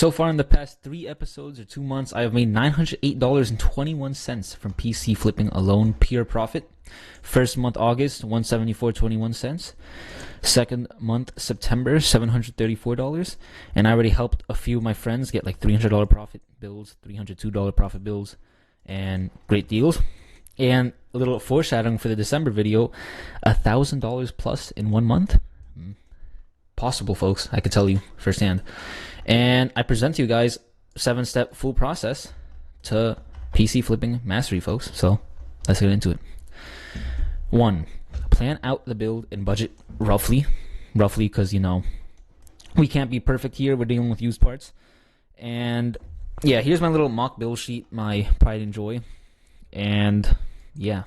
So far in the past 3 episodes or 2 months, I have made $908.21 from PC flipping alone, pure profit. First month, August, $174.21. Second month, September, $734. And I already helped a few of my friends get like $300 profit bills, $302 profit bills, and great deals. And a little foreshadowing for the December video, $1,000 plus in 1 month. Possible, folks, I can tell you firsthand. And I present to you guys 7-step full process to PC flipping mastery, folks. So let's get into it. 1, plan out the build and budget roughly, because, you know, we can't be perfect here. We're dealing with used parts. And yeah, here's my little mock build sheet, my pride and joy. And yeah,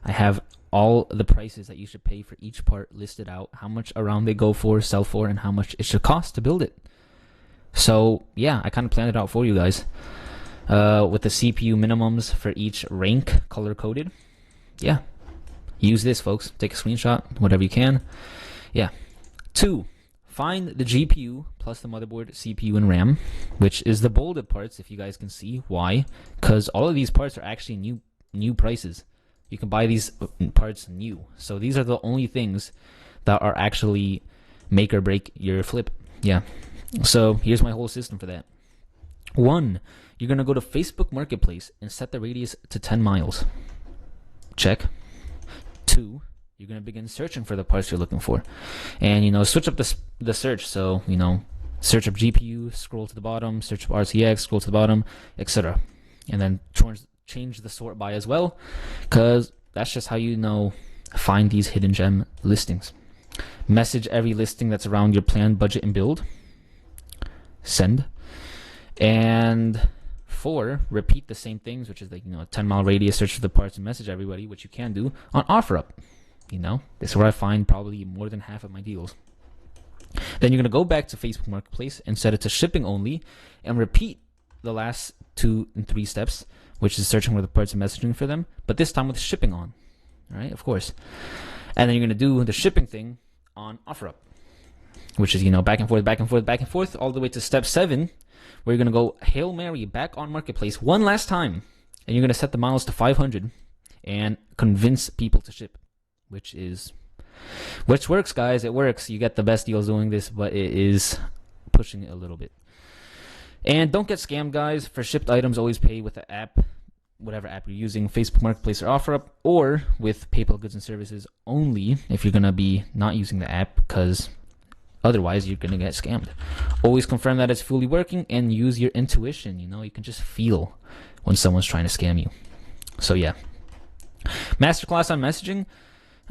I have all the prices that you should pay for each part listed out, how much around they go for, sell for, and how much it should cost to build it. So yeah, I kind of planned it out for you guys with the CPU minimums for each rank color coded. Yeah, use this, folks. Take a screenshot, whatever you can. Yeah. 2, find the GPU plus the motherboard, CPU, and RAM, which is the bolded parts, if you guys can see. Why? Because all of these parts are actually new prices. You can buy these parts new. So these are the only things that are actually make or break your flip. Yeah. So here's my whole system for that. 1, you're going to go to Facebook Marketplace and set the radius to 10 miles. Check. 2, you're going to begin searching for the parts you're looking for. And, you know, switch up the search. So, you know, search up GPU, scroll to the bottom, search up RTX, scroll to the bottom, etc. And then change the sort by as well, because that's just how you know find these hidden gem listings. Message every listing that's around your planned budget and build. Send. And 4, repeat the same things, which is like, you know, a 10-mile radius, search for the parts and message everybody, which you can do on OfferUp. You know, this is where I find probably more than half of my deals. Then you're going to go back to Facebook Marketplace and set it to shipping only and repeat the last 2 and 3 steps, which is searching for the parts and messaging for them, but this time with shipping on. All right, of course. And then you're going to do the shipping thing on OfferUp, which is, you know, back and forth, all the way to step 7, where you're going to go Hail Mary back on Marketplace one last time, and you're going to set the miles to 500 and convince people to ship, which works, guys. It works. You get the best deals doing this, but it is pushing it a little bit. And don't get scammed, guys. For shipped items, always pay with the app, whatever app you're using, Facebook Marketplace or OfferUp, or with PayPal Goods and Services only if you're going to be not using the app, because otherwise you're going to get scammed. Always confirm that it's fully working and use your intuition. You know, you can just feel when someone's trying to scam you. So yeah. Masterclass on messaging.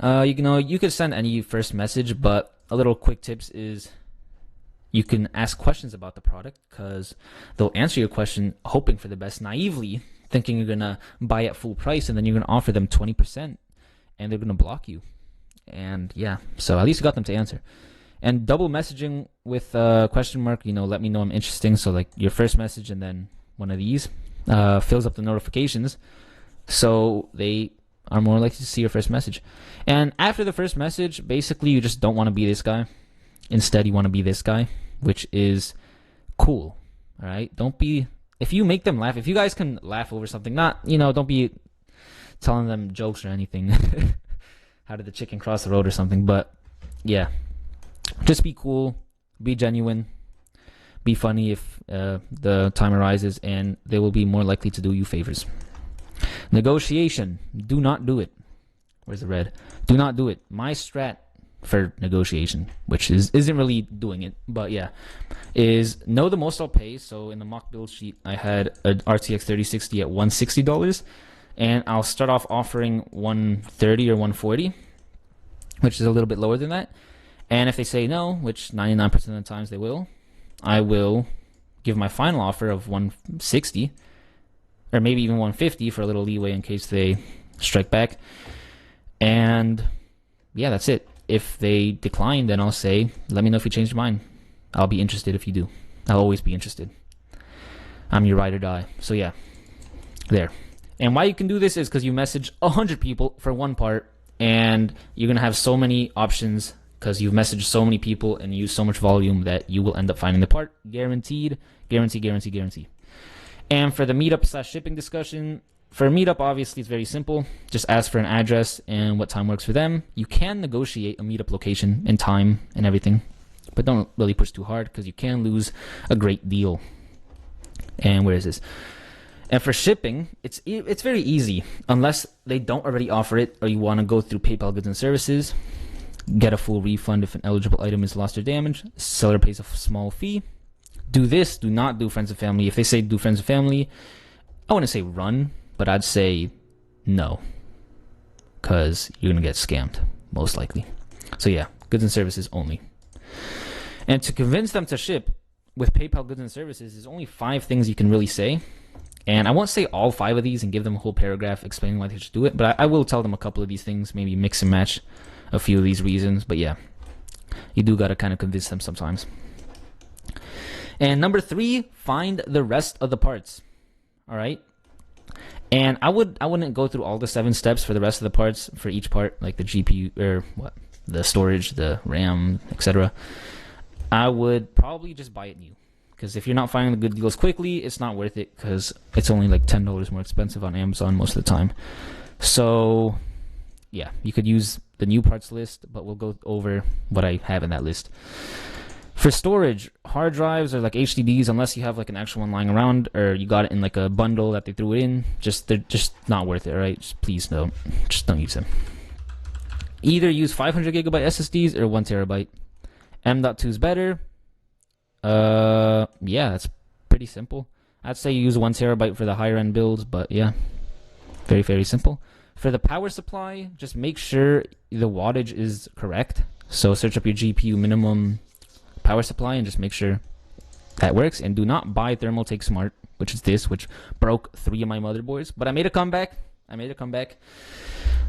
You know, you could send any first message, but a little quick tips is you can ask questions about the product, because they'll answer your question hoping for the best, naively thinking you're going to buy at full price, and then you're going to offer them 20% and they're going to block you. And yeah, so at least you got them to answer. And double messaging with a question mark, you know, let me know I'm interesting. So like your first message and then one of these fills up the notifications, so they are more likely to see your first message. And after the first message, basically you just don't want to be this guy. Instead, you want to be this guy, which is cool. All right? Don't be, if you make them laugh, if you guys can laugh over something, not, you know, don't be telling them jokes or anything. How did the chicken cross the road or something? But yeah, just be cool, be genuine, be funny if the time arises, and they will be more likely to do you favors. Negotiation, do not do it. Where's the red? Do not do it. My strat for negotiation, which isn't really doing it, but yeah, is know the most I'll pay. So in the mock build sheet, I had an RTX 3060 at $160, and I'll start off offering 130 or 140, which is a little bit lower than that. And if they say no, which 99% of the times they will, I will give my final offer of 160 or maybe even 150 for a little leeway in case they strike back. And yeah, that's it. If they decline, then I'll say, let me know if you change your mind. I'll be interested if you do. I'll always be interested. I'm your ride or die. So yeah, there. And why you can do this is because you message 100 people for one part, and you're going to have so many options because you've messaged so many people and used so much volume that you will end up finding the part. Guaranteed. Guarantee, guarantee, guarantee. And for the meetup slash shipping discussion, for a meetup, obviously, it's very simple. Just ask for an address and what time works for them. You can negotiate a meetup location and time and everything, but don't really push too hard because you can lose a great deal. And where is this? And for shipping, it's very easy unless they don't already offer it or you want to go through PayPal Goods and Services. Get a full refund if an eligible item is lost or damaged. Seller pays a small fee. Do this. Do not do friends and family. If they say do friends and family, I wouldn't say run, but I'd say no, because you're going to get scammed, most likely. So yeah, goods and services only. And to convince them to ship with PayPal Goods and Services, there's only 5 things you can really say. And I won't say all 5 of these and give them a whole paragraph explaining why they should do it, but I will tell them a couple of these things, maybe mix and match a few of these reasons. But yeah, you do got to kind of convince them sometimes. And number 3, find the rest of the parts. All right. And I wouldn't go through all the 7 steps for the rest of the parts for each part, like the GPU or the storage, the RAM, etc. I would probably just buy it new, because if you're not finding the good deals quickly, it's not worth it, because it's only like $10 more expensive on Amazon most of the time. So yeah, you could use the new parts list, but we'll go over what I have in that list. For storage, hard drives or like HDDs, unless you have like an actual one lying around or you got it in like a bundle that they threw it in, they're just not worth it, right? Just don't use them. Either use 500 gigabyte SSDs or 1 terabyte. M.2 is better. Yeah, that's pretty simple. I'd say you use 1 terabyte for the higher end builds, but yeah, very, very simple. For the power supply, just make sure the wattage is correct. So search up your GPU minimum power supply and just make sure that works. And do not buy Thermaltake Smart, which broke 3 of my motherboards. But I made a comeback.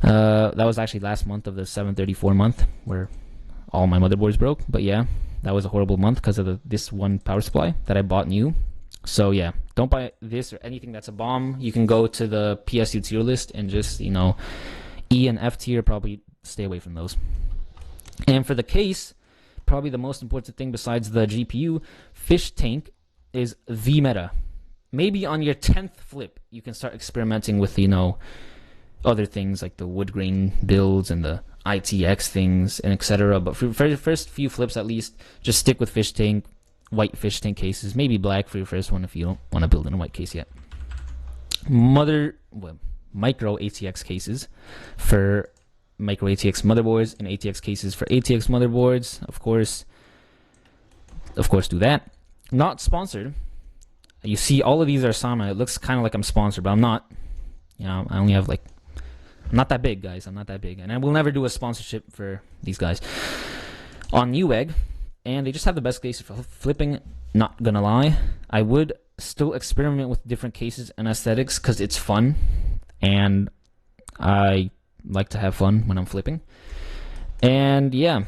That was actually last month of the 734 month where all my motherboards broke. But yeah, that was a horrible month because of this one power supply that I bought new. So yeah, don't buy this or anything that's a bomb. You can go to the PSU tier list and just, E and F tier, probably stay away from those. And for the case, probably the most important thing besides the GPU, fish tank is the meta. Maybe on your 10th flip, you can start experimenting with, other things like the wood grain builds and the ITX things and etc. But for the first few flips, at least, just stick with fish tank, white fish tank cases, maybe black for your first one if you don't want to build in a white case yet. Micro ATX cases for micro ATX motherboards and ATX cases for ATX motherboards. Of course, do that. Not sponsored. You see, all of these are Sama. It looks kind of like I'm sponsored, but I'm not. I only have I'm not that big, guys. I'm not that big, and I will never do a sponsorship for these guys on Newegg. And they just have the best cases for flipping. Not gonna lie, I would still experiment with different cases and aesthetics because it's fun, and I like to have fun when I'm flipping. And yeah,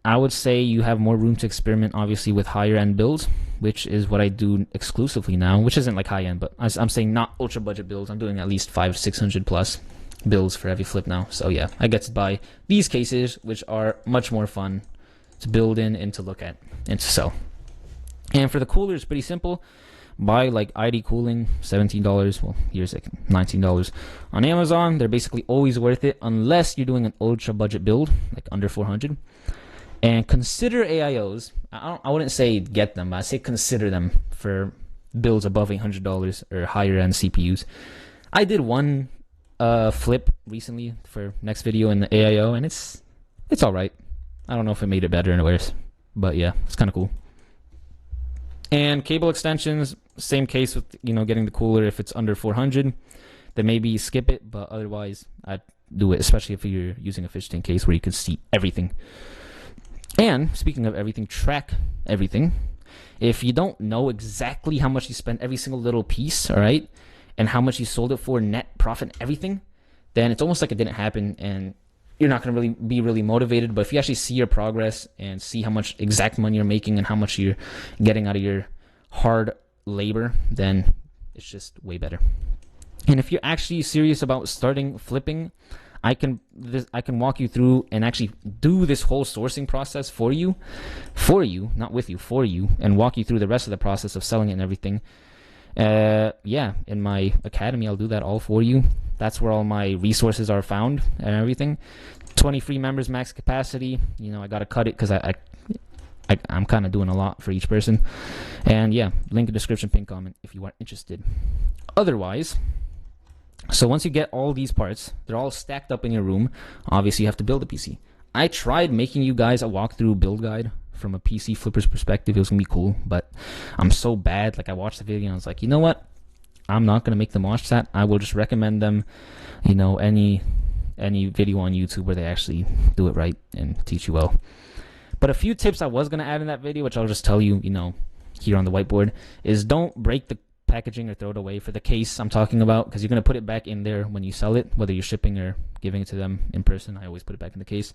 I would say you have more room to experiment, obviously, with higher end builds, which is what I do exclusively now, which isn't like high end, but I'm saying not ultra budget builds. I'm doing at least 500-600 plus builds for every flip now. So yeah, I get to buy these cases, which are much more fun to build in and to look at and to sell. And for the cooler, it's pretty simple. Buy like ID Cooling, $17. Well, here's like $19 on Amazon. They're basically always worth it unless you're doing an ultra budget build, like under 400. And consider AIOs. I wouldn't say get them, but I say consider them for builds above $800 or higher end CPUs. I did one flip recently for next video in the AIO, and it's all right. I don't know if it made it better or worse, but yeah, it's kind of cool. And cable extensions, same case with getting the cooler. If it's under 400, then maybe skip it, but otherwise I'd do it, especially if you're using a fish tank case where you can see everything. And speaking of everything, track everything. If you don't know exactly how much you spend every single little piece, all right, and how much you sold it for, net profit, everything, then it's almost like it didn't happen, and you're not going to be really motivated. But if you actually see your progress and see how much exact money you're making and how much you're getting out of your hard labor, then it's just way better. And if you're actually serious about starting flipping, I can walk you through and actually do this whole sourcing process for you, not with you, for you, and walk you through the rest of the process of selling it and everything. Yeah, in my academy, I'll do that all for you. That's where all my resources are found and everything. 20 free members max capacity. You know, I gotta cut it because I'm kind of doing a lot for each person. And yeah, link in description, pin comment if you are interested. Otherwise, so once you get all these parts, they're all stacked up in your room. Obviously, you have to build a PC. I tried making you guys a walkthrough build guide from a PC flipper's perspective. It was gonna be cool, but I'm so bad. Like, I watched the video and I was like, you know what? I'm not gonna make them watch that. I will just recommend them, you know, any video on YouTube where they actually do it right and teach you well. But a few tips I was gonna add in that video, which I'll just tell you, you know, here on the whiteboard, is don't break the packaging or throw it away for the case I'm talking about, because you're going to put it back in there when you sell it, whether you're shipping or giving it to them in person. I always put it back in the case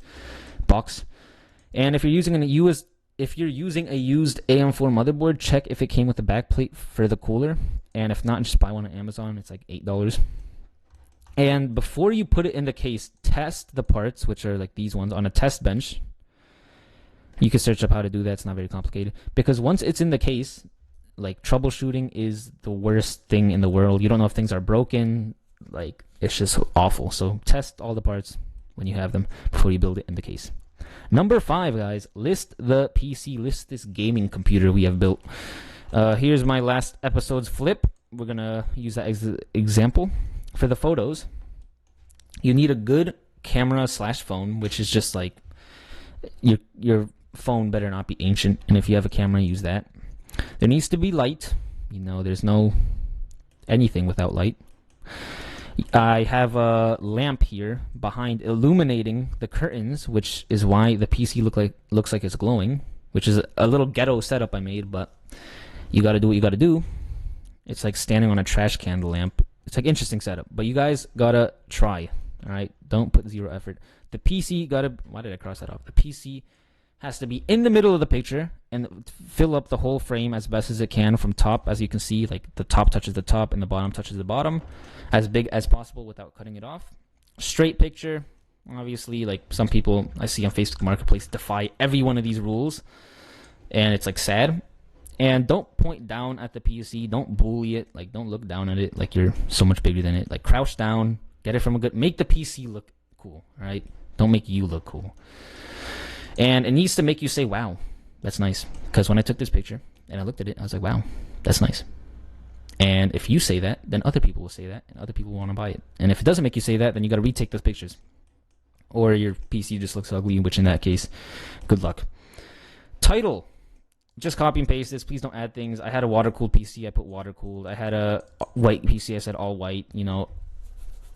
box. And if you're using a used AM4 motherboard, check if it came with a backplate for the cooler, and if not, just buy one on Amazon. It's like $8. And before you put it in the case, test the parts, which are like these ones, on a test bench. You can search up how to do that. It's not very complicated, because once it's in the case, like, troubleshooting is the worst thing in the world. You don't know if things are broken. Like, it's just awful. So test all the parts when you have them before you build it in the case. Number 5, guys, list the PC. List this gaming computer we have built. Here's my last episode's flip. We're gonna use that as an example. For the photos, you need a good camera / phone, which is just like, your phone better not be ancient, and if you have a camera, use that. There needs to be light. You know, there's no anything without light. I have a lamp here behind illuminating the curtains, which is why the PC looks like it's glowing, which is a little ghetto setup I made, but you gotta do what you gotta do. It's like standing on a trash can lamp. It's like interesting setup, but you guys gotta try. All right, don't put zero effort. The PC gotta. Why did I cross that off? The PC has to be in the middle of the picture and fill up the whole frame as best as it can from top. As you can see, like, the top touches the top and the bottom touches the bottom, as big as possible without cutting it off. Straight picture. Obviously, like, some people I see on Facebook Marketplace defy every one of these rules, and it's like sad. And don't point down at the PC. Don't bully it. Like, don't look down at it like you're so much bigger than it. Like, crouch down. Get it from a good. Make the PC look cool. Right? Don't make you look cool. And it needs to make you say, wow, that's nice. Because when I took this picture and I looked at it, I was like, wow, that's nice. And if you say that, then other people will say that, and other people will want to buy it. And if it doesn't make you say that, then you got to retake those pictures. Or your PC just looks ugly, which in that case, good luck. Title. Just copy and paste this. Please don't add things. I had a water-cooled PC. I put water-cooled. I had a white PC. I said all white. You know,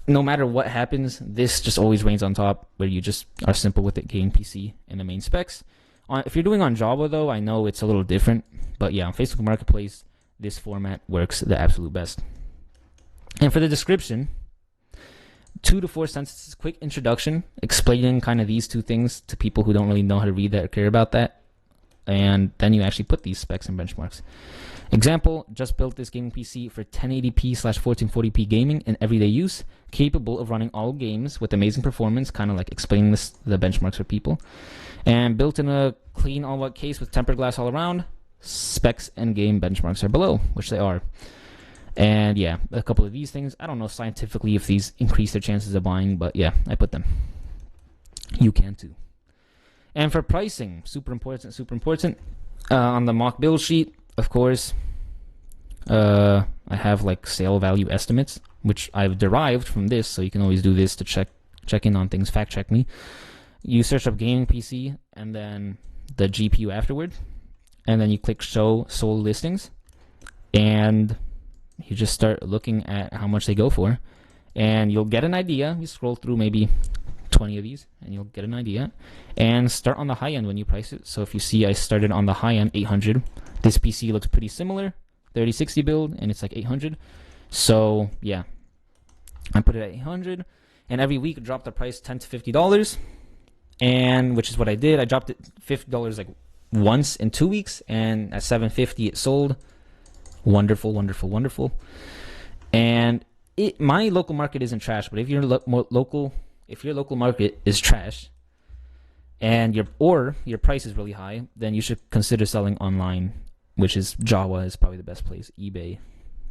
no matter what happens, this just always reigns on top, where you just are simple with it, game PC and the main specs. If you're doing on Java, though, I know it's a little different. But yeah, on Facebook Marketplace, this format works the absolute best. And for the description, 2 to 4 sentences, quick introduction, explaining kind of these two things to people who don't really know how to read that or care about that. And then you actually put these specs and benchmarks. Example, just built this gaming PC for 1080p/1440p gaming and everyday use, capable of running all games with amazing performance, kind of like explaining the benchmarks for people. And built in a clean all-white case with tempered glass all around. Specs and game benchmarks are below, which they are. And yeah, a couple of these things. I don't know scientifically if these increase their chances of buying, but yeah, I put them. You can too. And for pricing, super important. On the mock build sheet, of course, I have like sale value estimates, which I've derived from this, so you can always do this to check in on things, fact check me. You search up gaming PC and then the GPU afterward, and then you click show sold listings, and you just start looking at how much they go for, and you'll get an idea. You scroll through maybe 20 of these and you'll get an idea, and start on the high end when you price it. So if you see I started on the high end, 800. This PC looks pretty similar, 3060 build, and it's like 800. So yeah, I put it at 800, and every week I drop the price $10 to $50, and which is what I did. I dropped it $50 like once in 2 weeks, and at $750 it sold. Wonderful, wonderful, wonderful. And my local market isn't trash, but if you're more local, if your local market is trash and your price is really high, then you should consider selling online, which is Jawa is probably the best place. eBay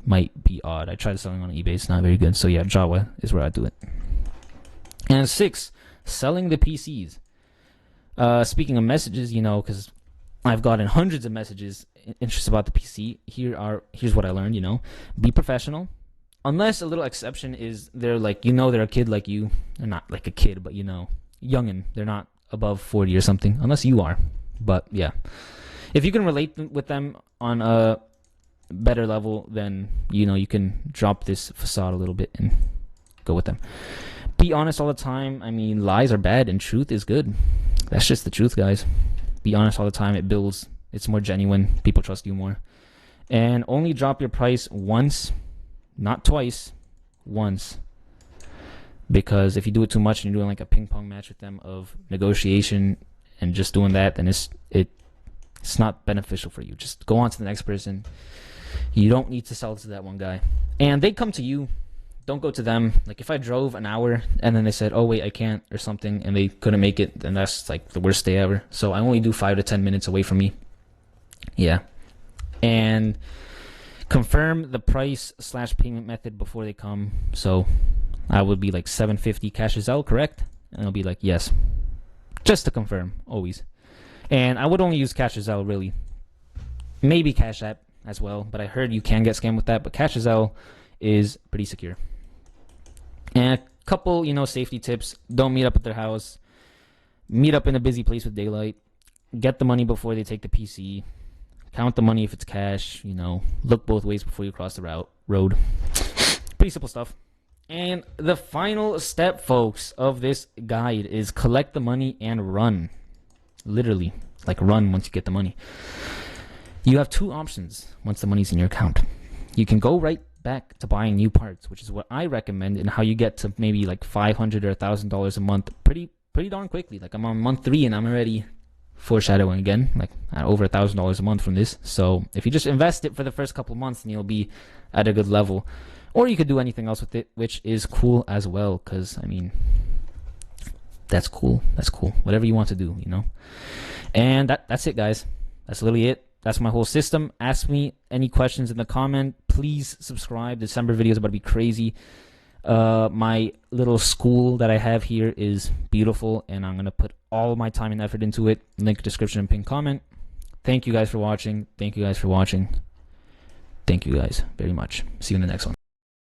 might be odd. I tried selling on eBay, it's not very good. So yeah, Jawa is where I do it. And 6, selling the PCs. Speaking of messages, because I've gotten hundreds of messages interested about the PC. Here's what I learned. Be professional, unless a little exception is they're like they're a kid like you. They're not like a kid, but youngin. They're not above 40 or something, unless you are. But yeah, if you can relate with them on a better level, then you can drop this facade a little bit and go with them. Be honest all the time. I mean, lies are bad and truth is good. That's just the truth, guys. Be honest all the time. It builds. It's more genuine. People trust you more. And only drop your price once, not twice, once. Because if you do it too much and you're doing like a ping pong match with them of negotiation and just doing that, then it's not beneficial for you. Just go on to the next person. You don't need to sell to that one guy. And they come to you. Don't go to them. Like if I drove an hour and then they said, "Oh wait, I can't," or something, and they couldn't make it, then that's like the worst day ever. So I only do 5 to 10 minutes away from me. Yeah. And confirm the price / payment method before they come. So I would be like $750 Cash Zelle, correct? And I'll be like, yes. Just to confirm, always. And I would only use Cash Zelle, really. Maybe Cash App as well, but I heard you can get scammed with that. But Cash Zelle is pretty secure. And a couple, safety tips. Don't meet up at their house. Meet up in a busy place with daylight. Get the money before they take the PC. Count the money if it's cash. Look both ways before you cross the road. Pretty simple stuff. And the final step, folks, of this guide is collect the money and run. Literally, like run once you get the money. You have 2 options once the money's in your account. You can go right back to buying new parts, which is what I recommend, and how you get to maybe like $500 or $1,000 a month pretty darn quickly. Like I'm on month 3 and I'm already foreshadowing again, like over $1,000 a month from this. So if you just invest it for the first couple of months, then you'll be at a good level. Or you could do anything else with it, which is cool as well, because I mean, that's cool. Whatever you want to do, And that's it, guys. That's literally it. That's my whole system. Ask me any questions in the comment. Please subscribe. December video is about to be crazy. My little school that I have here is beautiful, and I'm going to put all my time and effort into it. Link description and pinned comment. Thank you guys for watching. Thank you guys very much. See you in the next one.